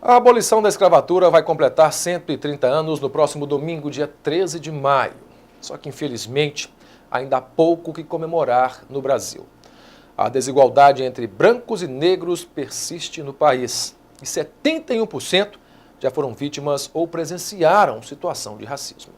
A abolição da escravatura vai completar 130 anos no próximo domingo, dia 13 de maio. Só que, infelizmente, ainda há pouco que comemorar no Brasil. A desigualdade entre brancos e negros persiste no país. E 71% já foram vítimas ou presenciaram situação de racismo.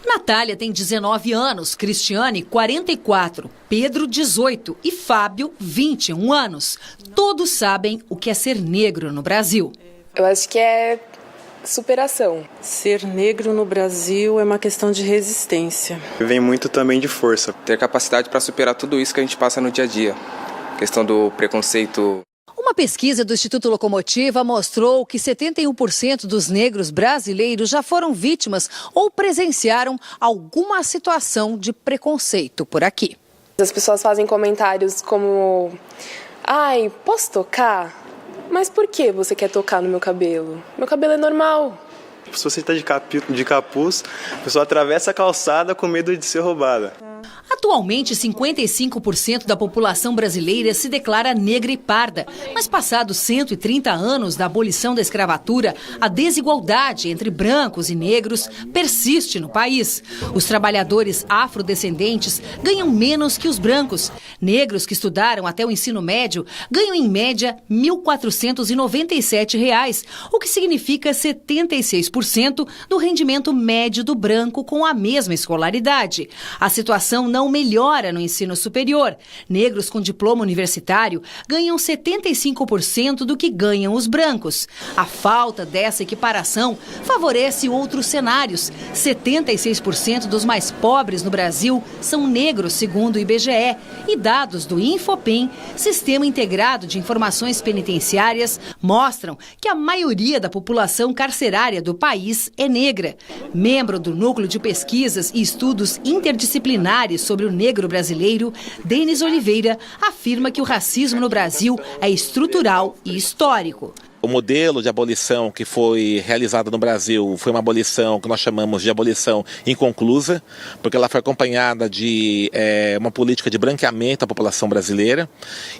Natália tem 19 anos, Cristiane 44, Pedro 18 e Fábio 21 anos. Todos sabem o que é ser negro no Brasil. Eu acho que é superação. Ser negro no Brasil é uma questão de resistência. Vem muito também de força. Ter capacidade para superar tudo isso que a gente passa no dia a dia. Questão do preconceito. Uma pesquisa do Instituto Locomotiva mostrou que 71% dos negros brasileiros já foram vítimas ou presenciaram alguma situação de preconceito por aqui. As pessoas fazem comentários como: ai, posso tocar? Mas por que você quer tocar no meu cabelo? Meu cabelo é normal. Se você está de capuz, a pessoa atravessa a calçada com medo de ser roubada. Atualmente, 55% da população brasileira se declara negra e parda. Mas passados 130 anos da abolição da escravatura, a desigualdade entre brancos e negros persiste no país. Os trabalhadores afrodescendentes ganham menos que os brancos. Negros que estudaram até o ensino médio ganham, em média, R$ 1.497, o que significa 76% do rendimento médio do branco com a mesma escolaridade. A situação não melhora no ensino superior. Negros com diploma universitário ganham 75% do que ganham os brancos. A falta dessa equiparação favorece outros cenários. 76% dos mais pobres no Brasil são negros, segundo o IBGE. E dados do Infopem, Sistema Integrado de Informações Penitenciárias, mostram que a maioria da população carcerária do país é negra. Membro do Núcleo de Pesquisas e Estudos Interdisciplinares sobre o negro brasileiro, Denis Oliveira, afirma que o racismo no Brasil é estrutural e histórico. O modelo de abolição que foi realizado no Brasil foi uma abolição que nós chamamos de abolição inconclusa, porque ela foi acompanhada de uma política de branqueamento da população brasileira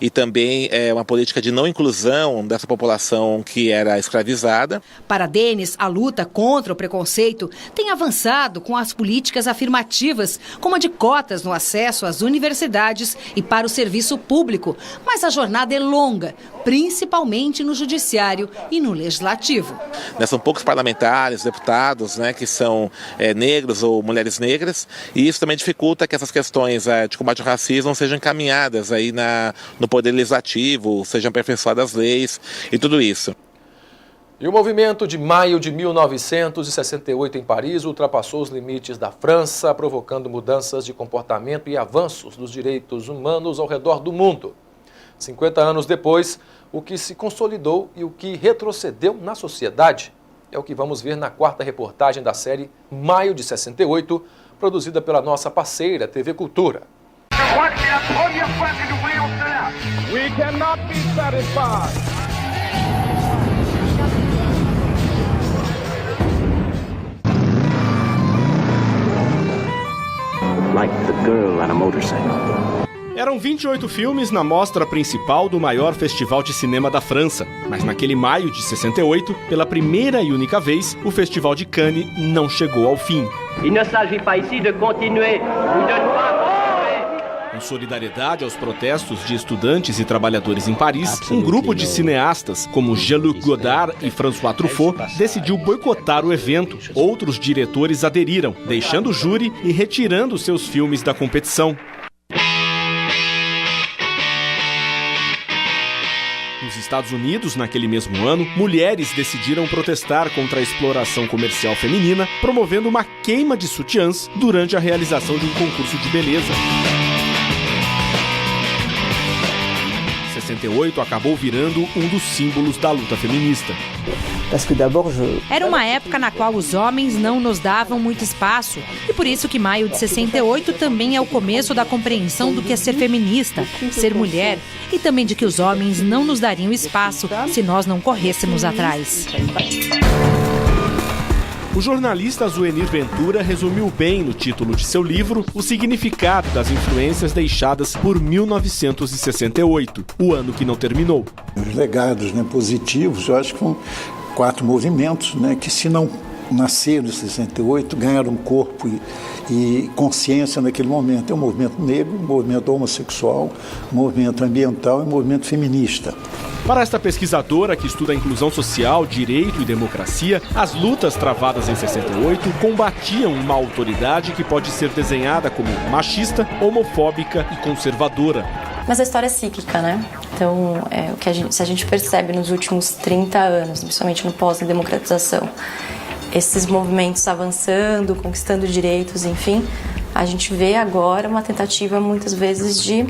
e também uma política de não inclusão dessa população que era escravizada. Para Denis, a luta contra o preconceito tem avançado com as políticas afirmativas, como a de cotas no acesso às universidades e para o serviço público. Mas a jornada é longa, principalmente no judiciário e no legislativo. São poucos parlamentares, deputados, que são negros ou mulheres negras, e isso também dificulta que essas questões de combate ao racismo sejam encaminhadas aí no Poder Legislativo, sejam aperfeiçoadas as leis e tudo isso. E o movimento de maio de 1968 em Paris ultrapassou os limites da França, provocando mudanças de comportamento e avanços dos direitos humanos ao redor do mundo. 50 anos depois, o que se consolidou e o que retrocedeu na sociedade é o que vamos ver na quarta reportagem da série Maio de 68, produzida pela nossa parceira TV Cultura. We cannot be satisfied. Like the girl on a motorcycle. Eram 28 filmes na mostra principal do maior festival de cinema da França. Mas naquele maio de 68, pela primeira e única vez, o Festival de Cannes não chegou ao fim. Il ne s'agit pas ici de continuer ou de ne pas. Em solidariedade aos protestos de estudantes e trabalhadores em Paris, um grupo de cineastas, como Jean-Luc Godard e François Truffaut, decidiu boicotar o evento. Outros diretores aderiram, deixando o júri e retirando seus filmes da competição. Nos Estados Unidos, naquele mesmo ano, mulheres decidiram protestar contra a exploração comercial feminina, promovendo uma queima de sutiãs durante a realização de um concurso de beleza. 68 acabou virando um dos símbolos da luta feminista. Era uma época na qual os homens não nos davam muito espaço, e por isso que maio de 68 também é o começo da compreensão do que é ser feminista, ser mulher, e também de que os homens não nos dariam espaço se nós não corrêssemos atrás. O jornalista Zuenir Ventura resumiu bem no título de seu livro o significado das influências deixadas por 1968, o ano que não terminou. Os legados, né, positivos, eu acho que foram 4 movimentos, né, que se não nasceram em 68, ganharam corpo e consciência naquele momento. É o movimento negro, o movimento homossexual, o movimento ambiental e o movimento feminista. Para esta pesquisadora que estuda a inclusão social, direito e democracia, as lutas travadas em 68 combatiam uma autoridade que pode ser desenhada como machista, homofóbica e conservadora. Mas a história é cíclica, né? Então, se a gente percebe nos últimos 30 anos, principalmente no pós-democratização, esses movimentos avançando, conquistando direitos, enfim, a gente vê agora uma tentativa muitas vezes de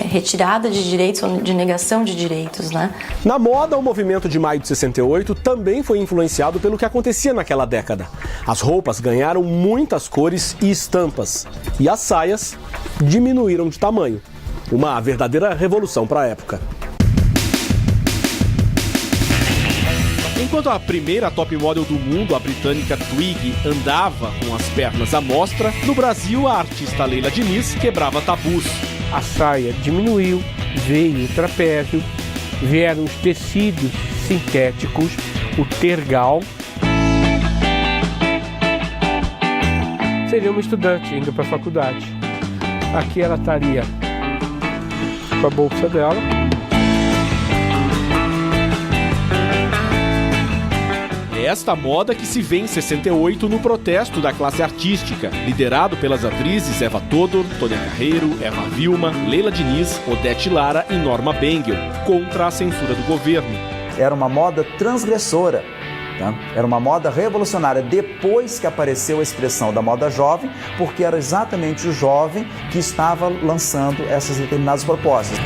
retirada de direitos ou de negação de direitos, né? Na moda, o movimento de maio de 68 também foi influenciado pelo que acontecia naquela década. As roupas ganharam muitas cores e estampas, e as saias diminuíram de tamanho. Uma verdadeira revolução para a época. Enquanto a primeira top model do mundo, a britânica Twiggy, andava com as pernas à mostra, no Brasil a artista Leila Diniz quebrava tabus. A saia diminuiu, veio o trapézio, vieram os tecidos sintéticos, o tergal. Seria uma estudante indo para a faculdade. Aqui ela estaria com a bolsa dela. Esta moda que se vê em 68 no protesto da classe artística, liderado pelas atrizes Eva Todor, Tônia Carreiro, Eva Vilma, Leila Diniz, Odete Lara e Norma Bengel, contra a censura do governo. Era uma moda transgressora, né? Era uma moda revolucionária, depois que apareceu a expressão da moda jovem, porque era exatamente o jovem que estava lançando essas determinadas propostas.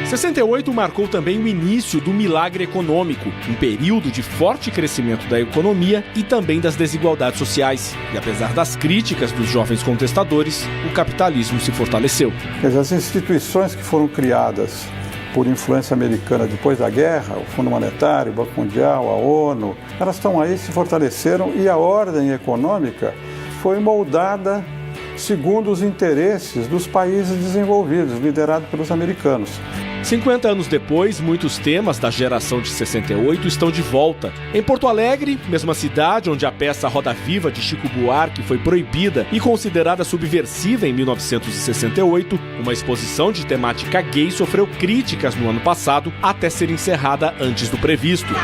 68 marcou também o início do milagre econômico, um período de forte crescimento da economia e também das desigualdades sociais. E apesar das críticas dos jovens contestadores, o capitalismo se fortaleceu. As instituições que foram criadas por influência americana depois da guerra, o Fundo Monetário, o Banco Mundial, a ONU, elas estão aí, se fortaleceram e a ordem econômica foi moldada segundo os interesses dos países desenvolvidos, liderado pelos americanos. 50 anos depois, muitos temas da geração de 68 estão de volta. Em Porto Alegre, mesma cidade onde a peça Roda Viva de Chico Buarque foi proibida e considerada subversiva em 1968, uma exposição de temática gay sofreu críticas no ano passado até ser encerrada antes do previsto.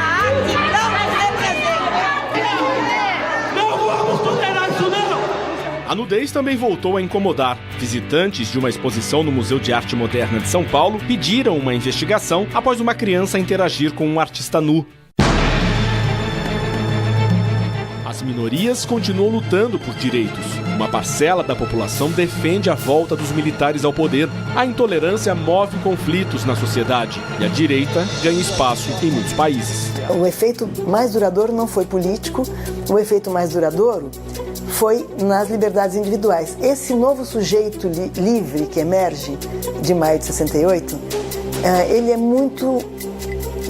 A nudez também voltou a incomodar. Visitantes de uma exposição no Museu de Arte Moderna de São Paulo pediram uma investigação após uma criança interagir com um artista nu. As minorias continuam lutando por direitos. Uma parcela da população defende a volta dos militares ao poder. A intolerância move conflitos na sociedade e a direita ganha espaço em muitos países. O efeito mais duradouro não foi político, o efeito mais duradouro foi nas liberdades individuais. Esse novo sujeito livre que emerge de maio de 68, ele é muito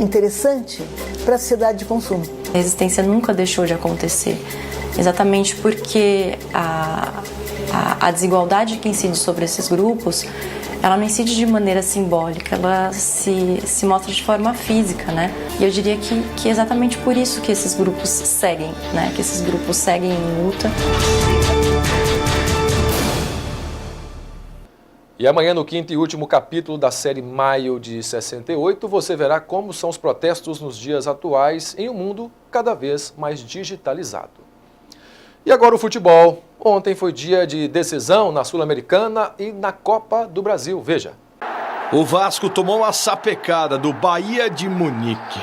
interessante para a sociedade de consumo. A resistência nunca deixou de acontecer, exatamente porque a desigualdade que incide sobre esses grupos, ela não incide de maneira simbólica, ela se mostra de forma física, né? E eu diria que é exatamente por isso que esses grupos seguem, né? Que esses grupos seguem em luta. E amanhã, no quinto e último capítulo da série Maio de 68, você verá como são os protestos nos dias atuais em um mundo cada vez mais digitalizado. E agora o futebol. Ontem foi dia de decisão na Sul-Americana e na Copa do Brasil. Veja. O Vasco tomou uma sapecada do Bahia de Munique.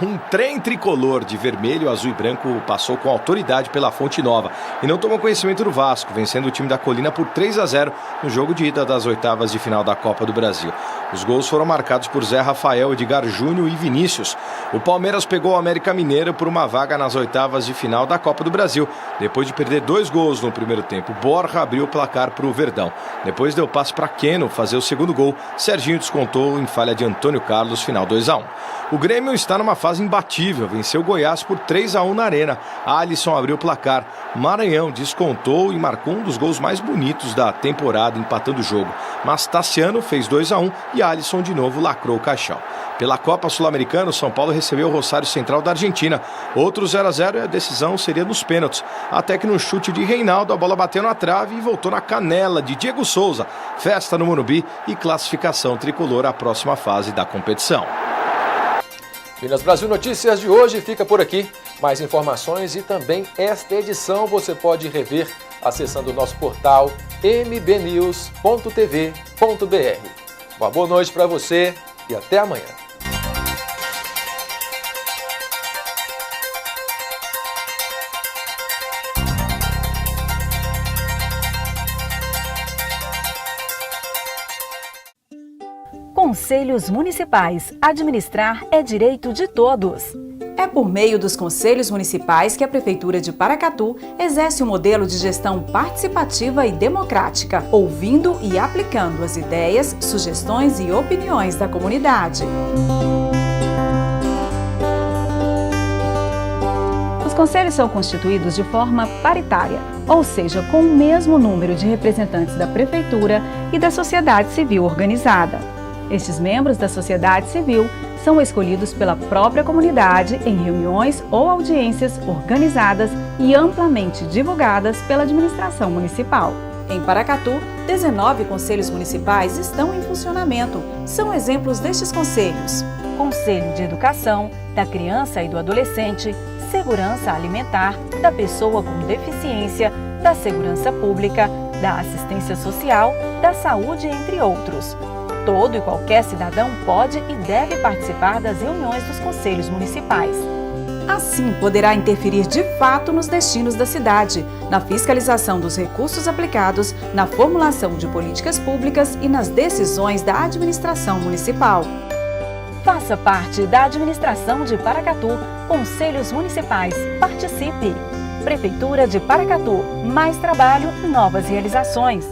Um trem tricolor de vermelho, azul e branco passou com autoridade pela Fonte Nova e não tomou conhecimento do Vasco, vencendo o time da Colina por 3-0 no jogo de ida das oitavas de final da Copa do Brasil. Os gols foram marcados por Zé Rafael, Edgar Júnior e Vinícius. O Palmeiras pegou o América Mineiro por uma vaga nas oitavas de final da Copa do Brasil. Depois de perder 2 gols no primeiro tempo, Borja abriu o placar para o Verdão. Depois deu passe para Keno fazer o segundo gol. Serginho descontou em falha de Antônio Carlos, final 2-1. O Grêmio está numa fase imbatível, venceu o Goiás por 3-1 na Arena. Alisson abriu o placar, Maranhão descontou e marcou um dos gols mais bonitos da temporada, empatando o jogo. Mas Tassiano fez 2-1 e Alisson de novo lacrou o caixão. Pela Copa Sul-Americana, o São Paulo recebeu o Rosário Central da Argentina. Outro 0-0 e a decisão seria nos pênaltis. Até que no chute de Reinaldo, a bola bateu na trave e voltou na canela de Diego Souza. Festa no Morumbi e classificação tricolor à próxima fase da competição. Minas Brasil Notícias de hoje fica por aqui. Mais informações e também esta edição você pode rever acessando o nosso portal mbnews.tv.br. Uma boa noite para você e até amanhã. Conselhos Municipais. Administrar é direito de todos. É por meio dos conselhos municipais que a Prefeitura de Paracatu exerce um modelo de gestão participativa e democrática, ouvindo e aplicando as ideias, sugestões e opiniões da comunidade. Os conselhos são constituídos de forma paritária, ou seja, com o mesmo número de representantes da Prefeitura e da sociedade civil organizada. Estes membros da sociedade civil são escolhidos pela própria comunidade em reuniões ou audiências organizadas e amplamente divulgadas pela administração municipal. Em Paracatu, 19 conselhos municipais estão em funcionamento. São exemplos destes conselhos: Conselho de Educação, da Criança e do Adolescente, Segurança Alimentar, da Pessoa com Deficiência, da Segurança Pública, da Assistência Social, da Saúde, entre outros. Todo e qualquer cidadão pode e deve participar das reuniões dos conselhos municipais. Assim, poderá interferir de fato nos destinos da cidade, na fiscalização dos recursos aplicados, na formulação de políticas públicas e nas decisões da administração municipal. Faça parte da administração de Paracatu, Conselhos Municipais. Participe! Prefeitura de Paracatu. Mais trabalho, novas realizações.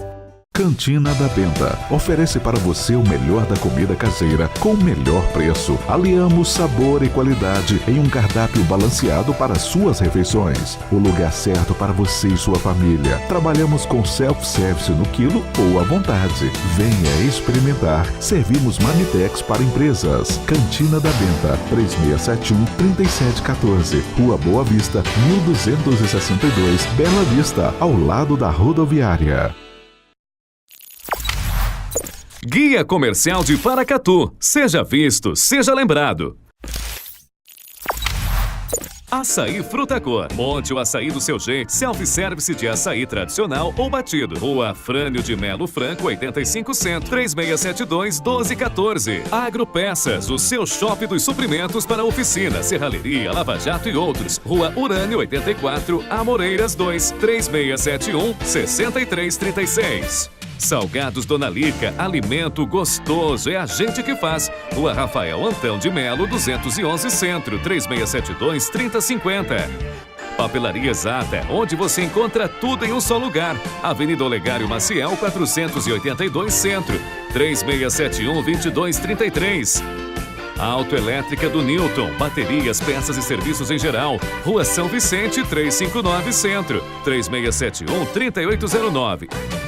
Cantina da Benta oferece para você o melhor da comida caseira com o melhor preço. Aliamos sabor e qualidade em um cardápio balanceado para suas refeições. O lugar certo para você e sua família. Trabalhamos com self-service no quilo ou à vontade. Venha experimentar. Servimos marmitex para empresas. Cantina da Benta, 3671-3714. Rua Boa Vista, 1262, Bela Vista, ao lado da rodoviária. Guia Comercial de Paracatu. Seja visto, seja lembrado. Açaí Frutacor. Monte o açaí do seu jeito. Self-service de açaí tradicional ou batido. Rua Frânio de Melo Franco, 85 Centro, 3672-1214. Agropeças, o seu shopping dos suprimentos para oficina, serralheria, lava-jato e outros. Rua Urânio, 84, Amoreiras 2, 3671-6336. Salgados Dona Lica, alimento gostoso, é a gente que faz. Rua Rafael Antão de Melo, 211 Centro, 3672-3050. Papelaria Exata, onde você encontra tudo em um só lugar. Avenida Olegário Maciel, 482 Centro, 3671-2233. Autoelétrica do Newton, baterias, peças e serviços em geral. Rua São Vicente, 359 Centro, 3671-3809.